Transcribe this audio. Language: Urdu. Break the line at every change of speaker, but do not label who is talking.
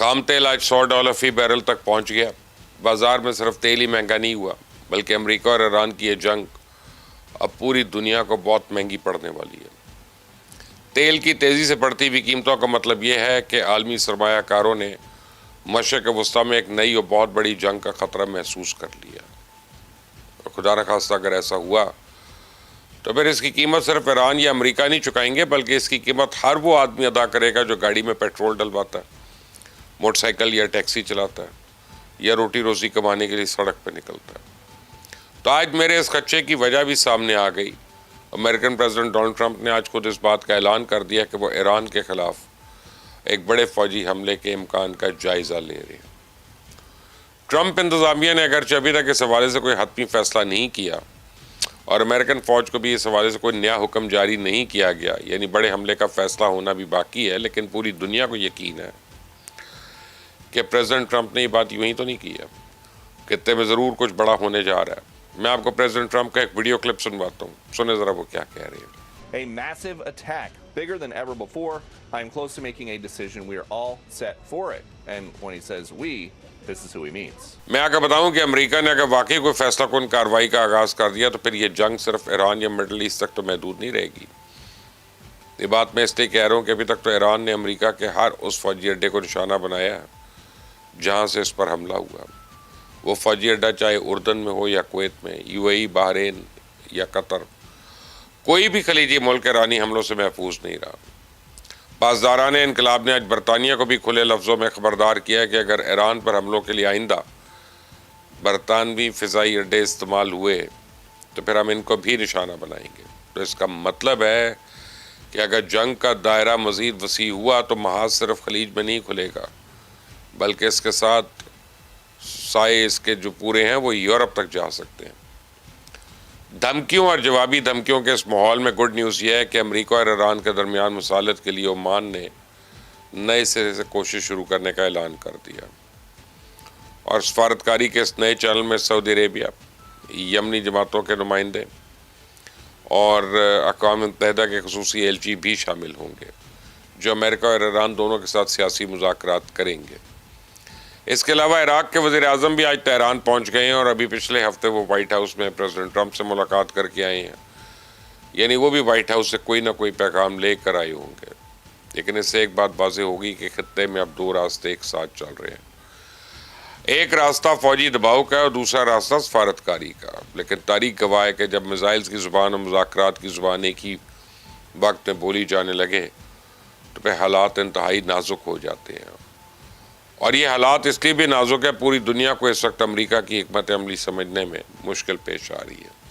خام تیل آج $100 فی بیرل تک پہنچ گیا. بازار میں صرف تیل ہی مہنگا نہیں ہوا بلکہ امریکہ اور ایران کی یہ جنگ اب پوری دنیا کو بہت مہنگی پڑنے والی ہے. تیل کی تیزی سے بڑھتی ہوئی قیمتوں کا مطلب یہ ہے کہ عالمی سرمایہ کاروں نے مشرق وسطیٰ میں ایک نئی اور بہت بڑی جنگ کا خطرہ محسوس کر لیا. خدا نخواستہ اگر ایسا ہوا تو پھر اس کی قیمت صرف ایران یا امریکہ نہیں چکائیں گے بلکہ اس کی قیمت ہر وہ آدمی ادا کرے گا جو گاڑی میں پیٹرول ڈلواتا ہے, موٹر سائیکل یا ٹیکسی چلاتا ہے یا روٹی روزی کمانے کے لیے سڑک پہ نکلتا ہے. تو آج میرے اس خدشے کی وجہ بھی سامنے آ گئی. امریکن پریزیڈنٹ ڈونلڈ ٹرمپ نے آج خود اس بات کا اعلان کر دیا کہ وہ ایران کے خلاف ایک بڑے فوجی حملے کے امکان کا جائزہ لے رہے ہیں. ٹرمپ انتظامیہ نے اگرچہ ابھی تک اس حوالے سے کوئی حتمی فیصلہ نہیں کیا اور امریکن فوج کو بھی اس حوالے سے کوئی نیا حکم جاری نہیں کیا گیا, یعنی بڑے حملے کا فیصلہ ہونا بھی باقی ہے, لیکن پوری دنیا کو یقین ہے کہ پریزیڈنٹ ٹرمپ نے یہ بات یوں ہی تو نہیں کی ہے. خطے میں ضرور کچھ بڑا ہونے جا رہا ہے. میں آپ کو پریزیڈنٹ ٹرمپ کا ایک ویڈیو کلپ سنواتا ہوں, سنیں ذرا وہ کیا کہہ رہے ہیں.
A massive attack, bigger than ever before. I'm close to making a decision. We are all set for it. And when he says we, this is who he means.
میں آگے بتاؤں کہ امریکہ نے اگر واقعی کوئی فیصلہ کن کارروائی کا آغاز کر دیا تو پھر یہ جنگ صرف ایران یا مڈل ایسٹ تک تو محدود نہیں رہے گی. یہ بات میں اس لیے کہہ رہا ہوں کہ ابھی تک تو ایران نے امریکہ کے ہر اس فوجی اڈے کو نشانہ بنایا ہے جہاں سے اس پر حملہ ہوا. وہ فوجی اڈا چاہے اردن میں ہو یا کویت میں, UAE, بحرین یا قطر, کوئی بھی خلیجی ملک ایرانی حملوں سے محفوظ نہیں رہا. پاسداران انقلاب نے آج برطانیہ کو بھی کھلے لفظوں میں خبردار کیا کہ اگر ایران پر حملوں کے لیے آئندہ برطانوی فضائی اڈے استعمال ہوئے تو پھر ہم ان کو بھی نشانہ بنائیں گے. تو اس کا مطلب ہے کہ اگر جنگ کا دائرہ مزید وسیع ہوا تو محاذ صرف خلیج میں نہیں کھلے گا بلکہ اس کے ساتھ سائے اس کے جو پورے ہیں وہ یورپ تک جا سکتے ہیں. دھمکیوں اور جوابی دھمکیوں کے اس ماحول میں گڈ نیوز یہ ہے کہ امریکہ اور ایران کے درمیان مصالحت کے لیے عمان نے نئے سرے سے کوشش شروع کرنے کا اعلان کر دیا اور سفارتکاری کے اس نئے چینل میں سعودی عربیہ, یمنی جماعتوں کے نمائندے اور اقوام متحدہ کے خصوصی ایلچی بھی شامل ہوں گے جو امریکہ اور ایران دونوں کے ساتھ سیاسی مذاکرات کریں گے. اس کے علاوہ عراق کے وزیر اعظم بھی آج تہران پہنچ گئے ہیں اور ابھی پچھلے ہفتے وہ وائٹ ہاؤس میں پریزیڈنٹ ٹرمپ سے ملاقات کر کے آئے ہیں, یعنی وہ بھی وائٹ ہاؤس سے کوئی نہ کوئی پیغام لے کر آئے ہوں گے. لیکن اس سے ایک بات واضح ہوگی کہ خطے میں اب دو راستے ایک ساتھ چل رہے ہیں. ایک راستہ فوجی دباؤ کا ہے اور دوسرا راستہ سفارتکاری کا. لیکن تاریخ گواہ ہے کہ جب میزائلز کی زبان اور مذاکرات کی زبان ایک ہی وقت میں بولی جانے لگے تو پھر حالات انتہائی نازک ہو جاتے ہیں. اور یہ حالات اس لیے بھی نازک ہے, پوری دنیا کو اس وقت امریکہ کی حکمت عملی سمجھنے میں مشکل پیش آ رہی ہے.